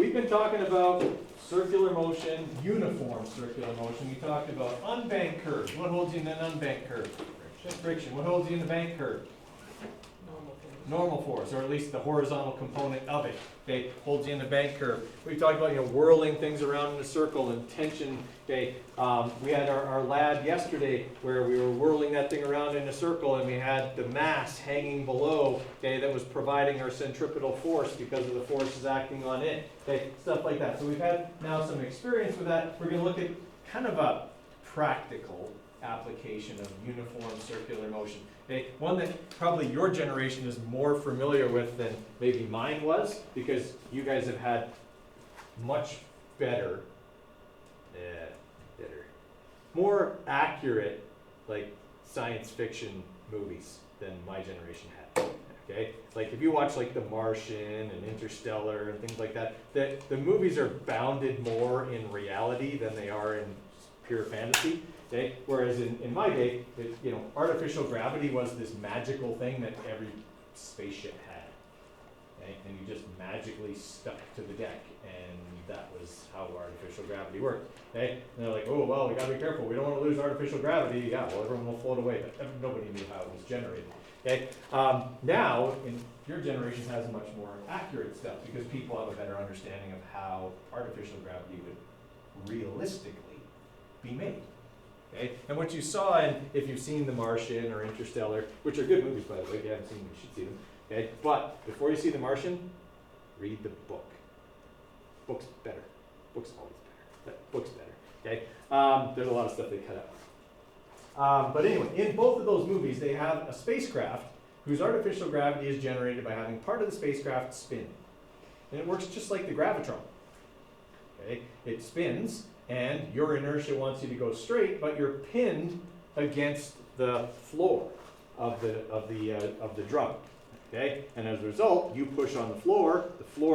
we've been talking about circular motion, uniform circular motion. We talked about unbanked curve. What holds you in an unbanked curve? Friction. What holds you in the banked curve? Normal force, or at least the horizontal component of it, okay, holds you in the bank curve. We talked about, whirling things around in a circle and tension, okay. We had our lab yesterday where we were whirling that thing around in a circle and we had the mass hanging below, okay, that was providing our centripetal force because of the forces acting on it, okay, stuff like that. So we've had now some experience with that. We're going to look at kind of a practical application of uniform circular motion. Okay, one that probably your generation is more familiar with than maybe mine was, because you guys have had much better, more accurate, like, science fiction movies than my generation had. Okay, like if you watch like The Martian and Interstellar and things like that, the movies are bounded more in reality than they are in pure fantasy. Okay? Whereas in my day, artificial gravity was this magical thing that every spaceship had. Okay? And you just magically stuck to the deck, and that was how artificial gravity worked. Okay? And they're like, oh, well, we gotta be careful. We don't want to lose artificial gravity. Yeah, well, everyone will float away, but nobody knew how it was generated. Okay? Now, your generation has much more accurate stuff because people have a better understanding of how artificial gravity would realistically be made. Okay? And what you saw, and if you've seen The Martian or Interstellar, which are good movies by the way, if you haven't seen them, you should see them. Okay? But before you see The Martian, read the book. Book's better. Book's always better. But book's better. Okay? There's a lot of stuff they cut out. But anyway, in both of those movies, they have a spacecraft whose artificial gravity is generated by having part of the spacecraft spin. And it works just like the gravitron. Okay? It spins, and your inertia wants you to go straight, but you're pinned against the floor of the drum. Okay? And as a result, you push on the floor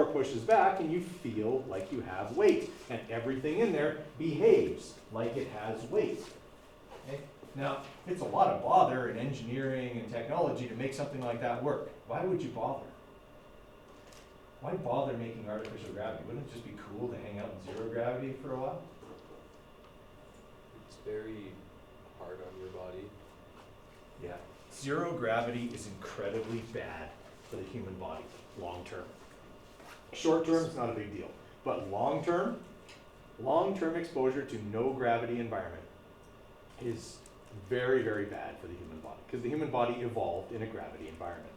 pushes back, and you feel like you have weight. And everything in there behaves like it has weight. Okay? Now, it's a lot of bother in engineering and technology to make something like that work. Why would you bother? Why bother making artificial gravity? Wouldn't it just be cool to hang out in zero gravity for a while? It's very hard on your body. Yeah. Zero gravity is incredibly bad for the human body, long term. Short term, it's not a big deal. But long term exposure to no gravity environment is very, very bad for the human body, because the human body evolved in a gravity environment.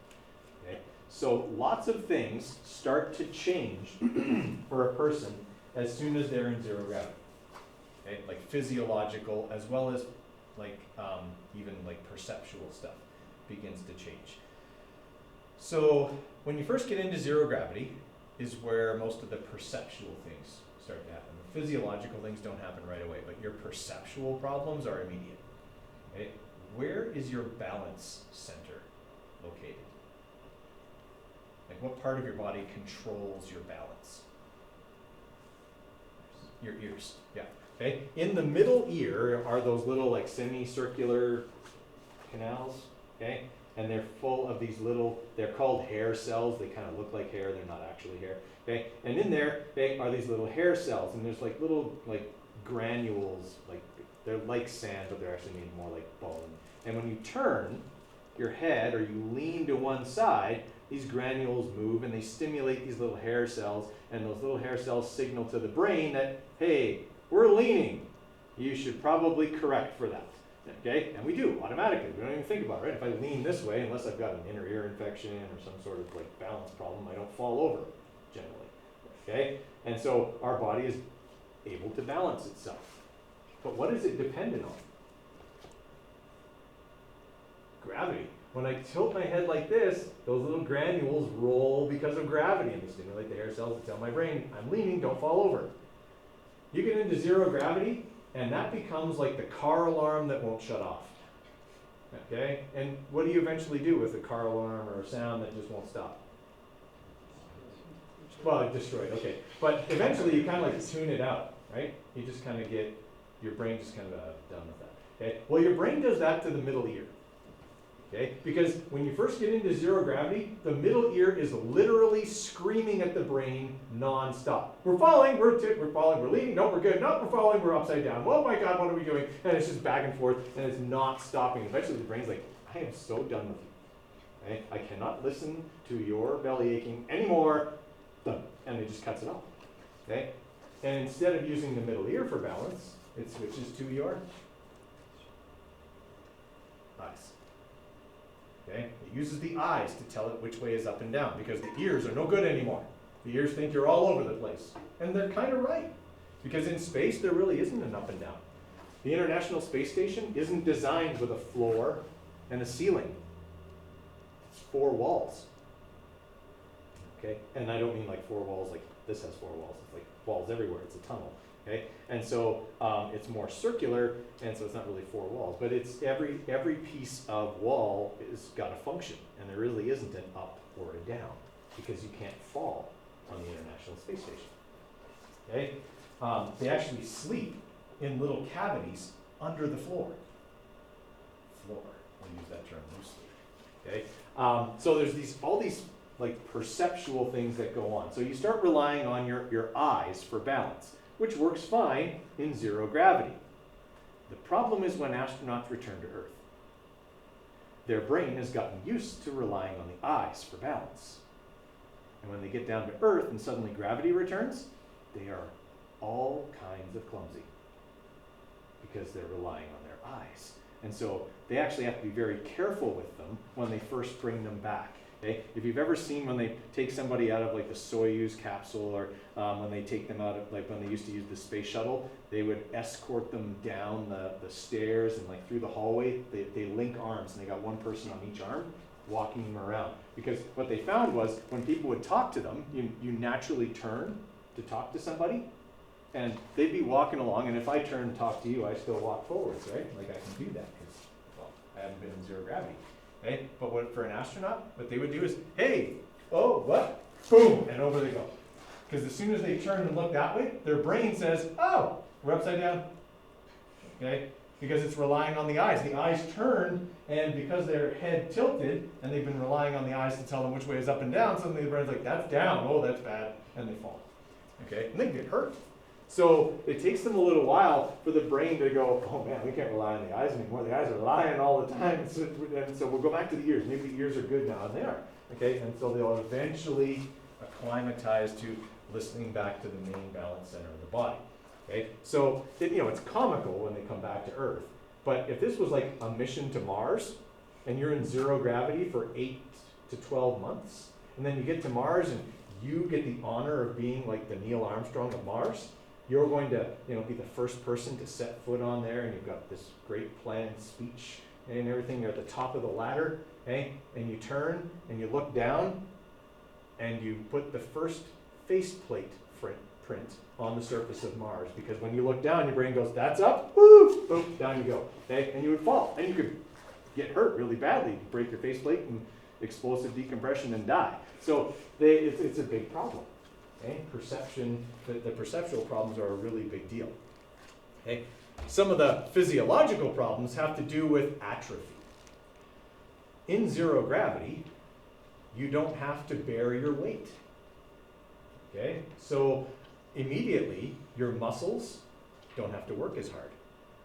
Okay? So lots of things start to change for a person as soon as they're in zero gravity. Okay? Like physiological, as well as like even like perceptual stuff begins to change. So when you first get into zero gravity is where most of the perceptual things start to happen. The physiological things don't happen right away, but your perceptual problems are immediate. Okay? Where is your balance center located? Like what part of your body controls your balance? Your ears, yeah. Okay? In the middle ear are those little like semicircular canals, okay? And they're full of these little, they're called hair cells. They kind of look like hair, they're not actually hair, okay? And in there, are these little hair cells, and there's like little like granules, like they're like sand, but they're actually made more like bone. And when you turn your head or you lean to one side, these granules move and they stimulate these little hair cells, and those little hair cells signal to the brain that, hey, we're leaning. You should probably correct for that. Okay? And we do automatically. We don't even think about it, right? If I lean this way, unless I've got an inner ear infection or some sort of like balance problem, I don't fall over generally. Okay? And so our body is able to balance itself. But what is it dependent on? Gravity. When I tilt my head like this, those little granules roll because of gravity, and they stimulate the hair cells to tell my brain, I'm leaning, don't fall over. You get into zero gravity, and that becomes like the car alarm that won't shut off. Okay? And what do you eventually do with a car alarm or a sound that just won't stop? Well, destroyed, okay. But eventually you kind of like tune it out, right? You just kind of get, your brain just kind of done with that. Okay? Well, your brain does that to the middle ear. Okay? Because when you first get into zero gravity, the middle ear is literally screaming at the brain non-stop. We're falling, we're falling, we're leaning, no, we're good, no, we're falling, we're upside down. Oh my God, what are we doing? And it's just back and forth, and it's not stopping. Eventually the brain's like, I am so done with you. Okay? I cannot listen to your belly aching anymore. Done. And it just cuts it off. Okay? And instead of using the middle ear for balance, it switches to your eyes. Okay? It uses the eyes to tell it which way is up and down because the ears are no good anymore. The ears think you're all over the place. And they're kind of right. Because in space, there really isn't an up and down. The International Space Station isn't designed with a floor and a ceiling. It's 4 walls. Okay? And I don't mean like 4 walls like this has 4 walls. It's like walls everywhere. It's a tunnel. Okay? And so it's more circular, and so it's not really 4 walls. But it's every piece of wall is got a function, and there really isn't an up or a down because you can't fall on the International Space Station. Okay? They actually sleep in little cavities under the floor. Floor. We'll use that term loosely. Okay? So there's all these like perceptual things that go on. So you start relying on your eyes for balance, which works fine in zero gravity. The problem is when astronauts return to Earth. Their brain has gotten used to relying on the eyes for balance. And when they get down to Earth and suddenly gravity returns, they are all kinds of clumsy because they're relying on their eyes. And so they actually have to be very careful with them when they first bring them back. Okay? If you've ever seen when they take somebody out of like the Soyuz capsule or when they take them out of, like when they used to use the space shuttle, they would escort them down the stairs and like through the hallway. They link arms and they got one person on each arm walking them around. Because what they found was when people would talk to them, you naturally turn to talk to somebody and they'd be walking along, and if I turn and talk to you, I still walk forwards, right? Like I can do that because, well, I haven't been in zero gravity. Okay? But for an astronaut, what they would do is, hey, oh, what? Boom, and over they go. Because as soon as they turn and look that way, their brain says, oh, we're upside down. Okay? Because it's relying on the eyes. The eyes turn, and because their head tilted, and they've been relying on the eyes to tell them which way is up and down, suddenly the brain's like, that's down, oh, that's bad, and they fall. Okay? And they get hurt. So it takes them a little while for the brain to go, oh man, we can't rely on the eyes anymore. The eyes are lying all the time. And so we'll go back to the ears. Maybe the ears are good now, and they are. Okay, and so they'll eventually acclimatize to listening back to the main balance center of the body. Okay, so it's comical when they come back to Earth. But if this was like a mission to Mars, and you're in zero gravity for 8 to 12 months, and then you get to Mars and you get the honor of being like the Neil Armstrong of Mars, you're going to be the first person to set foot on there, and you've got this great planned speech and everything. You're at the top of the ladder, okay? And you turn and you look down and you put the first faceplate print on the surface of Mars, because when you look down, your brain goes, that's up, woo, boom, down you go, okay? And you would fall, and you could get hurt really badly, break your faceplate and explosive decompression and die. So it's a big problem. Okay? Perception, the perceptual problems are a really big deal. Okay? Some of the physiological problems have to do with atrophy. In zero gravity, you don't have to bear your weight. Okay? So immediately, your muscles don't have to work as hard.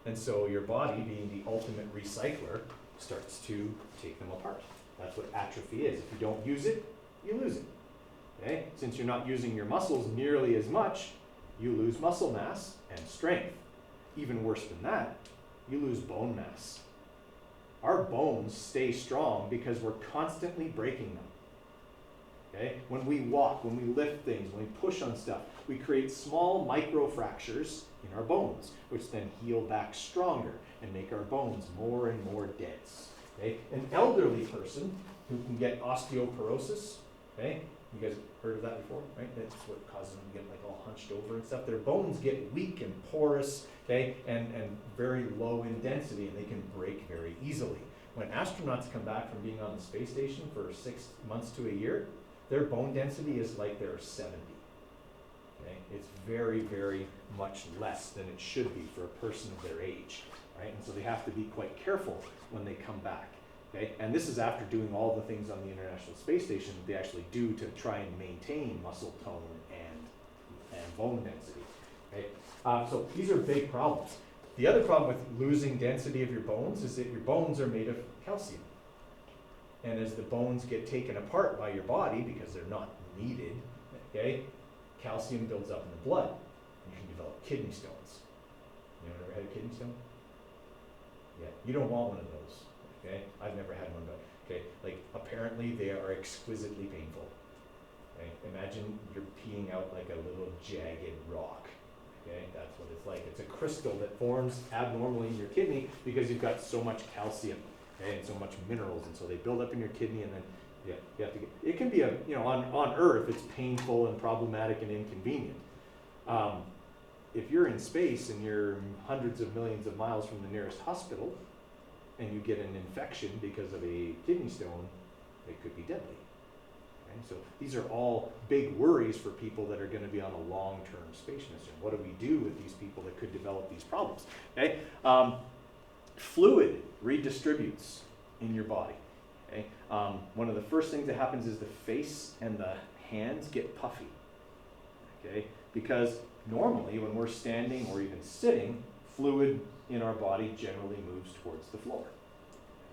And so your body, being the ultimate recycler, starts to take them apart. That's what atrophy is. If you don't use it, you lose it. Okay? Since you're not using your muscles nearly as much, you lose muscle mass and strength. Even worse than that, you lose bone mass. Our bones stay strong because we're constantly breaking them. Okay? When we walk, when we lift things, when we push on stuff, we create small microfractures in our bones, which then heal back stronger and make our bones more and more dense. Okay? An elderly person who can get osteoporosis, okay? You guys heard of that before, right? That's what causes them to get like all hunched over and stuff. Their bones get weak and porous, okay, and very low in density, and they can break very easily. When astronauts come back from being on the space station for 6 months to a year, their bone density is like they're 70. Okay? It's very, very much less than it should be for a person of their age, right? And so they have to be quite careful when they come back. Okay? And this is after doing all the things on the International Space Station that they actually do to try and maintain muscle tone and bone density. Okay? So these are big problems. The other problem with losing density of your bones is that your bones are made of calcium. And as the bones get taken apart by your body, because they're not needed, okay, calcium builds up in the blood. And you can develop kidney stones. You ever had a kidney stone? Yeah, you don't want one of those, okay? I've never had one, but, okay, like, apparently they are exquisitely painful. Okay? Imagine you're peeing out like a little jagged rock, okay? That's what it's like. It's a crystal that forms abnormally in your kidney because you've got so much calcium, okay, and so much minerals, and so they build up in your kidney, and then you have to get, it can be on Earth, it's painful and problematic and inconvenient. If you're in space and you're hundreds of millions of miles from the nearest hospital and you get an infection because of a kidney stone, it could be deadly. Okay? So these are all big worries for people that are going to be on a long-term space mission. What do we do with these people that could develop these problems? Okay? Fluid redistributes in your body. Okay? One of the first things that happens is the face and the hands get puffy. Okay? Because normally when we're standing or even sitting, fluid in our body generally moves towards the floor,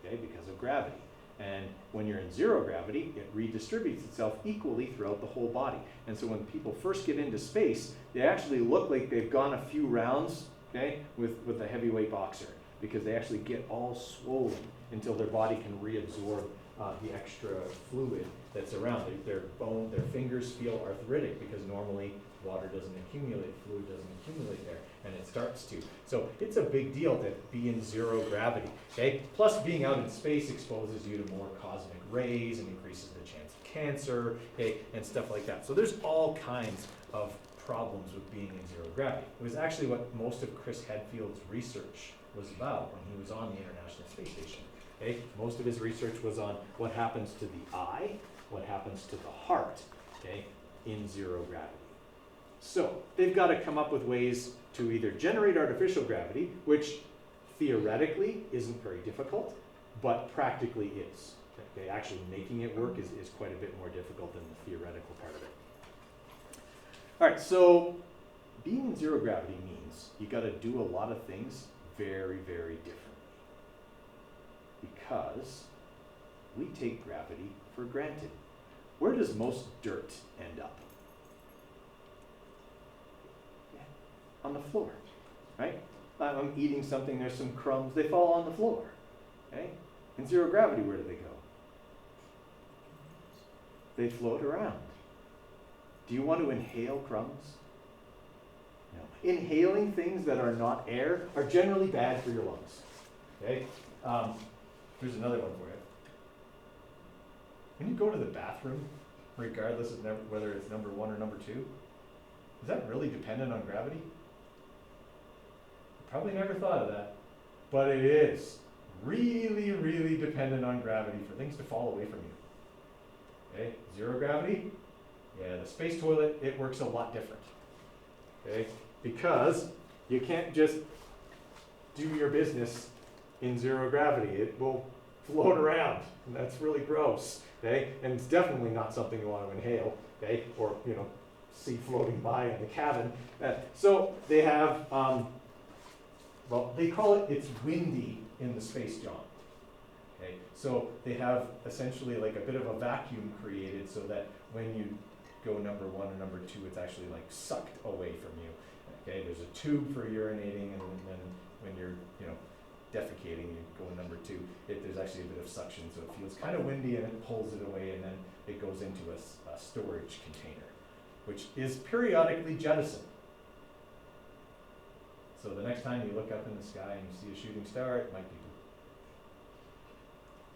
okay, because of gravity. And when you're in zero gravity, it redistributes itself equally throughout the whole body. And so when people first get into space, they actually look like they've gone a few rounds, okay, with a heavyweight boxer, because they actually get all swollen until their body can reabsorb the extra fluid that's around. Their fingers feel arthritic because normally water doesn't accumulate, fluid doesn't accumulate there, and it starts to. So it's a big deal to be in zero gravity, okay? Plus being out in space exposes you to more cosmic rays and increases the chance of cancer, okay, and stuff like that. So there's all kinds of problems with being in zero gravity. It was actually what most of Chris Hadfield's research was about when he was on the International Space Station. Okay? Most of his research was on what happens to the eye, what happens to the heart, okay, in zero gravity. So they've got to come up with ways to either generate artificial gravity, which theoretically isn't very difficult, but practically is. Okay? Actually making it work is quite a bit more difficult than the theoretical part of it. All right, so being in zero gravity means you got to do a lot of things very, very differently, because we take gravity for granted. Where does most dirt end up? Yeah, on the floor, right? I'm eating something, there's some crumbs, they fall on the floor, okay? In zero gravity, where do they go? They float around. Do you want to inhale crumbs? No. Inhaling things that are not air are generally bad for your lungs, okay? Here's another one for you. When you go to the bathroom, regardless of whether it's number 1 or number 2, is that really dependent on gravity? Probably never thought of that, but it is really, really dependent on gravity for things to fall away from you. Okay, zero gravity, yeah, the space toilet, it works a lot different. Okay, because you can't just do your business in zero gravity. It will float around, and that's really gross, okay? And it's definitely not something you want to inhale, okay? Or, see floating by in the cabin. So they have, well, they call it's windy in the space jam, okay? So they have essentially like a bit of a vacuum created so that when you go number 1 or number 2, it's actually like sucked away from you, okay? There's a tube for urinating, and then when you're, defecating, you go in number 2, there's actually a bit of suction, so it feels kind of windy, and it pulls it away, and then it goes into a storage container, which is periodically jettisoned. So the next time you look up in the sky and you see a shooting star, it might be blue.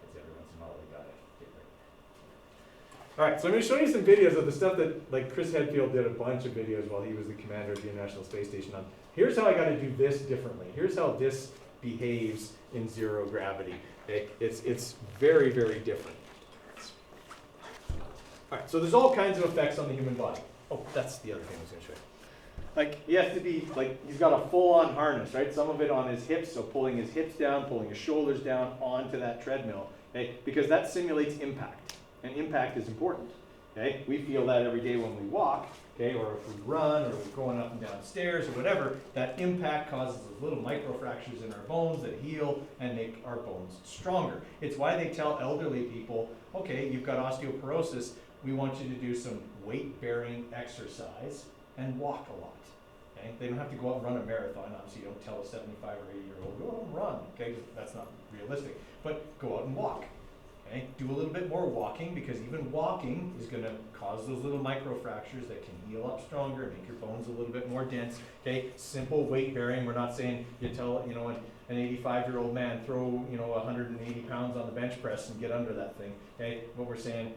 Because every once in a while they gotta get rid. All right, so I'm going to show you some videos of the stuff that, like, Chris Hadfield did a bunch of videos while he was the commander of the International Space Station on. Here's how I got to do this differently. Here's how this behaves in zero gravity. Okay? It's very, very different. All right, so there's all kinds of effects on the human body. Oh, that's the other thing I was going to show you. Like, he has to be, like, he's got a full-on harness, right? Some of it on his hips, so pulling his hips down, pulling his shoulders down onto that treadmill. okay? Because that simulates impact, and impact is important, okay? We feel that every day when we walk, okay, or if we run, or we're going up and down stairs, or whatever, that impact causes those little microfractures in our bones that heal and make our bones stronger. It's why they tell elderly people, okay, you've got osteoporosis, we want you to do some weight-bearing exercise and walk a lot. Okay? They don't have to go out and run a marathon. Obviously, you don't tell a 75 or 80-year-old, go out and run, okay? 'Cause that's not realistic. But go out and walk. Okay? Do a little bit more walking, because even walking is going to cause those little microfractures that can heal up stronger, make your bones a little bit more dense. Okay? Simple weight bearing. We're not saying you tell an 85-year-old man throw 180 pounds on the bench press and get under that thing. Okay? What we're saying,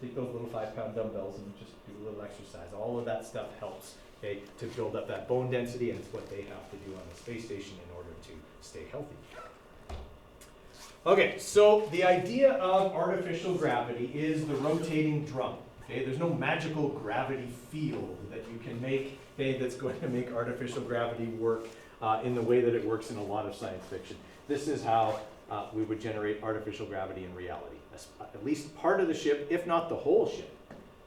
take those little 5-pound dumbbells and just do a little exercise. All of that stuff helps. Okay, to build up that bone density, and it's what they have to do on the space station in order to stay healthy. Okay, so the idea of artificial gravity is the rotating drum. Okay, there's no magical gravity field that you can make, okay, that's going to make artificial gravity work in the way that it works in a lot of science fiction. This is how we would generate artificial gravity in reality. At least part of the ship, if not the whole ship,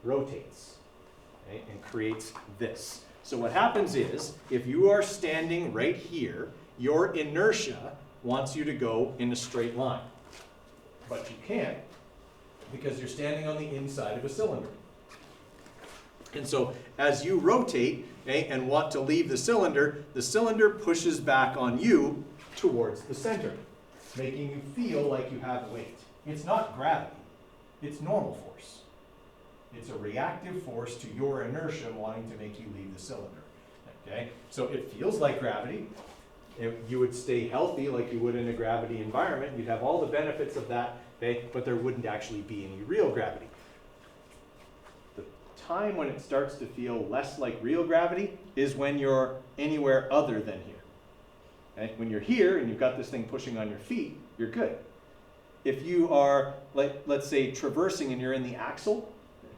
rotates. Okay, and creates this. So what happens is, if you are standing right here, your inertia wants you to go in a straight line. But you can't, because you're standing on the inside of a cylinder. And so as you rotate, okay, and want to leave the cylinder pushes back on you towards the center, making you feel like you have weight. It's not gravity, it's normal force. It's a reactive force to your inertia wanting to make you leave the cylinder. Okay? So it feels like gravity. You would stay healthy like you would in a gravity environment. You'd have all the benefits of that, okay? But there wouldn't actually be any real gravity. The time when it starts to feel less like real gravity is when you're anywhere other than here. Okay? When you're here and you've got this thing pushing on your feet, you're good. If you are, let's say, traversing and you're in the axle,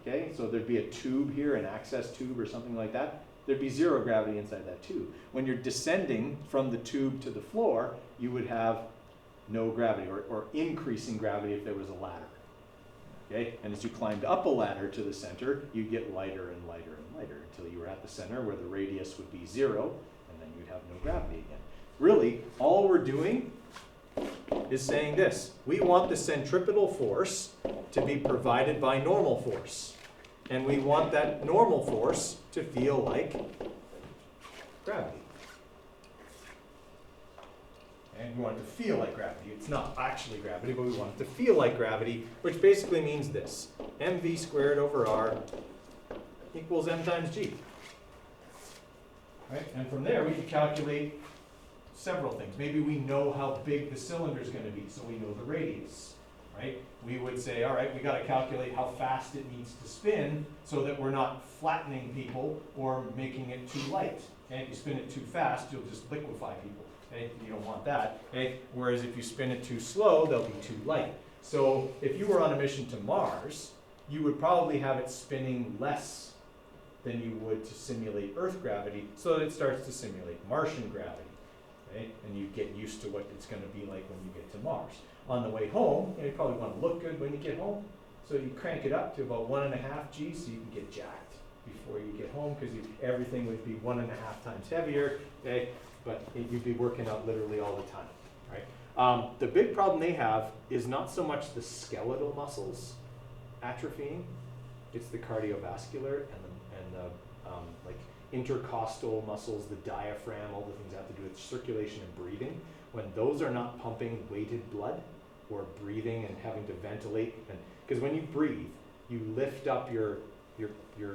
okay, so there'd be a tube here, an access tube or something like that. There'd be zero gravity inside that tube. When you're descending from the tube to the floor, you would have no gravity, or increasing gravity if there was a ladder. Okay, and as you climbed up a ladder to the center, you'd get lighter and lighter and lighter until you were at the center where the radius would be zero, and then you'd have no gravity again. Really, all we're doing is saying this: we want the centripetal force to be provided by normal force. And we want that normal force to feel like gravity. And we want it to feel like gravity. It's not actually gravity, but we want it to feel like gravity, which basically means this: mv squared over r equals m times g. Right? And from there, we can calculate several things. Maybe we know how big the cylinder is going to be, so we know the radius. Right? We would say, all right, we got to calculate how fast it needs to spin so that we're not flattening people or making it too light. Okay? If you spin it too fast, you'll just liquefy people. Okay? You don't want that. Okay? Whereas if you spin it too slow, they'll be too light. So if you were on a mission to Mars, you would probably have it spinning less than you would to simulate Earth gravity, so that it starts to simulate Martian gravity. Okay? And you get used to what it's going to be like when you get to Mars. On the way home, you probably want to look good when you get home, so you crank it up to about 1.5 G so you can get jacked before you get home, because everything would be 1.5 times heavier, okay? But you'd be working out literally all the time, right? The big problem they have is not so much the skeletal muscles atrophying, it's the cardiovascular and the like intercostal muscles, the diaphragm, all the things that have to do with circulation and breathing. When those are not pumping weighted blood or breathing and having to ventilate, and because when you breathe, you lift up your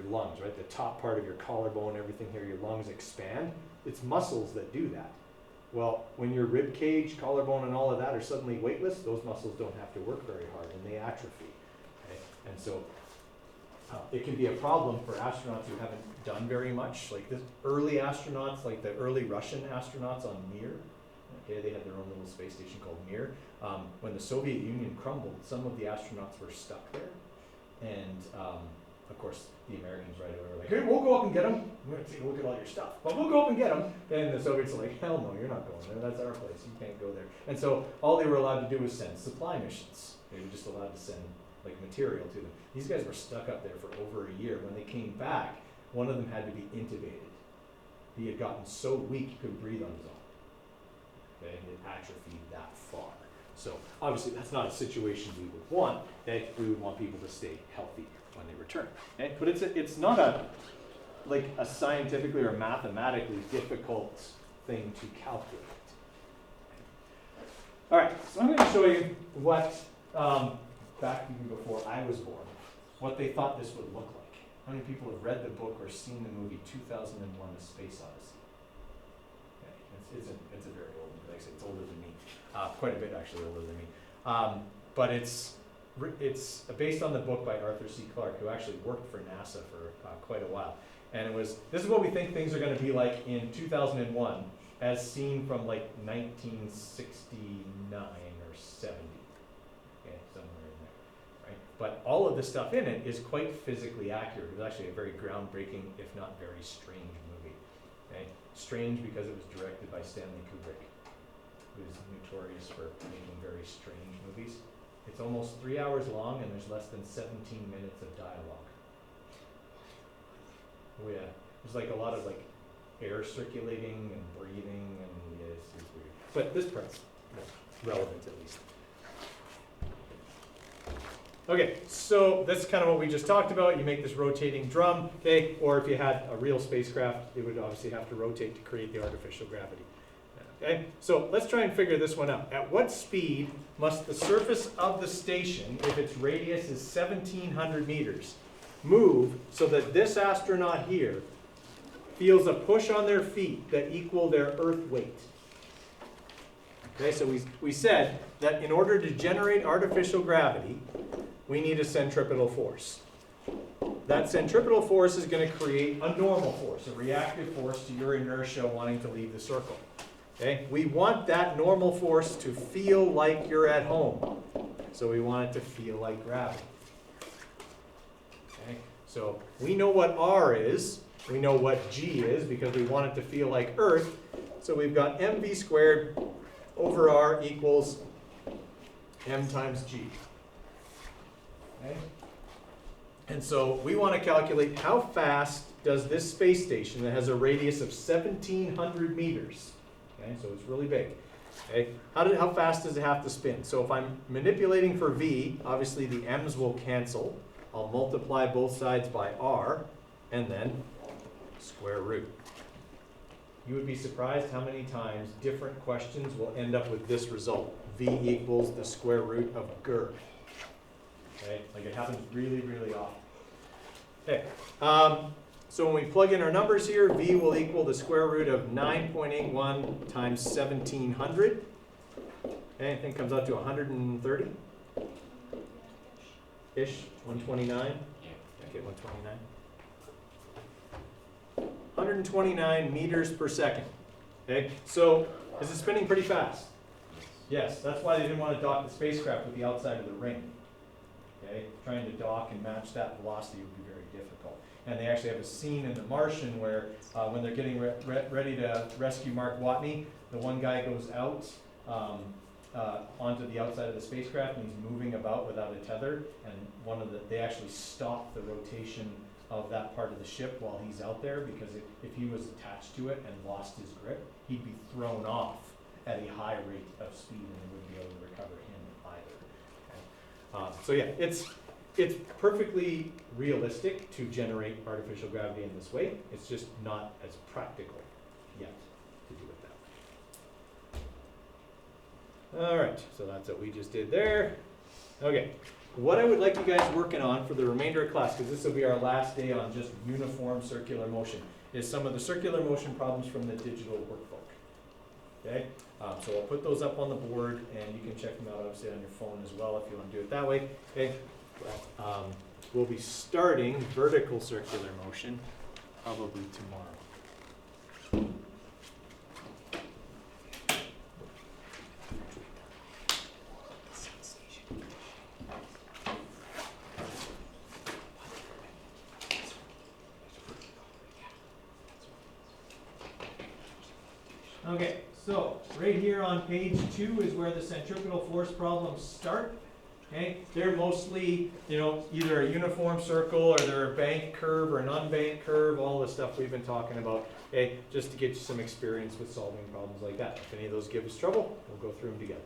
lungs, right? The top part of your collarbone, everything here, your lungs expand. It's muscles that do that. Well, when your rib cage, collarbone, and all of that are suddenly weightless, those muscles don't have to work very hard and they atrophy. Okay? And so it can be a problem for astronauts who haven't done very much, like the early astronauts, like the early Russian astronauts on Mir. Okay, they had their own little space station called Mir. When the Soviet Union crumbled, some of the astronauts were stuck there, and of course, the Americans right away were like, hey, we'll go up and get them. We're going to take a look at all your stuff, but we'll go up and get them. And the Soviets are like, hell no, you're not going there. That's our place. You can't go there. And so all they were allowed to do was send supply missions. They were just allowed to send like material to them. These guys were stuck up there for over a year. When they came back, one of them had to be intubated. He had gotten so weak he couldn't breathe on his own. Okay, it atrophied that far. So obviously that's not a situation we would want. Okay, we would want people to stay healthy when they return. Okay, but it's not like a scientifically or mathematically difficult thing to calculate. All right, so I'm going to show you what back even before I was born, what they thought this would look like. How many people have read the book or seen the movie 2001: A Space Odyssey? Okay, it's a very old movie. Like I said, it's older than me, quite a bit actually older than me. But it's based on the book by Arthur C. Clarke, who actually worked for NASA for quite a while. And this is what we think things are going to be like in 2001, as seen from like 1969 or 70. Okay, somewhere in there, right? But all of the stuff in it is quite physically accurate. It was actually a very groundbreaking, if not very strange movie. Okay? Strange because it was directed by Stanley Kubrick, who is notorious for making very strange movies. It's almost 3 hours long, and there's less than 17 minutes of dialogue. Oh yeah, there's like a lot of like air circulating and breathing, and yeah, it's weird. But this part's relevant at least. Okay, so that's kind of what we just talked about. You make this rotating drum, okay, or if you had a real spacecraft, it would obviously have to rotate to create the artificial gravity. Okay, so let's try and figure this one out. At what speed must the surface of the station, if its radius is 1,700 meters, move so that this astronaut here feels a push on their feet that equal their Earth weight? Okay, so we said that in order to generate artificial gravity, we need a centripetal force. That centripetal force is going to create a normal force, a reactive force to your inertia wanting to leave the circle. Okay, we want that normal force to feel like you're at home. So we want it to feel like gravity. Okay, so we know what R is. We know what G is because we want it to feel like Earth. So we've got mv squared over R equals m times G. Okay? And so we want to calculate how fast does this space station that has a radius of 1,700 meters, okay, so it's really big, okay, how fast does it have to spin? So if I'm manipulating for V, obviously the m's will cancel. I'll multiply both sides by R, and then square root. You would be surprised how many times different questions will end up with this result. V equals the square root of GER. Okay, like it happens really, really often. Okay, so when we plug in our numbers here, V will equal the square root of 9.81 times 1,700. Okay, I think it comes out to 130 ish, 129. Okay, 129. 129 meters per second. Okay, so is it spinning pretty fast? Yes, that's why they didn't want to dock the spacecraft with the outside of the ring. Okay, trying to dock and match that velocity would be very difficult. And they actually have a scene in The Martian where when they're getting ready to rescue Mark Watney, the one guy goes out onto the outside of the spacecraft and he's moving about without a tether, and they actually stop the rotation of that part of the ship while he's out there, because if he was attached to it and lost his grip, he'd be thrown off at a high rate of speed and they wouldn't be able to recover him either. Okay. So yeah, it's perfectly realistic to generate artificial gravity in this way. It's just not as practical yet to do it that way. All right, so that's what we just did there. Okay, what I would like you guys working on for the remainder of class, because this will be our last day on just uniform circular motion, is some of the circular motion problems from the digital workbook. Okay, so I'll put those up on the board, and you can check them out obviously on your phone as well if you want to do it that way. Okay, we'll be starting vertical circular motion probably tomorrow. Okay, so right here on page 2 is where the centripetal force problems start. Okay, they're mostly, either a uniform circle or they're a banked curve or an unbanked curve, all the stuff we've been talking about. Okay, just to get you some experience with solving problems like that. If any of those give us trouble, we'll go through them together.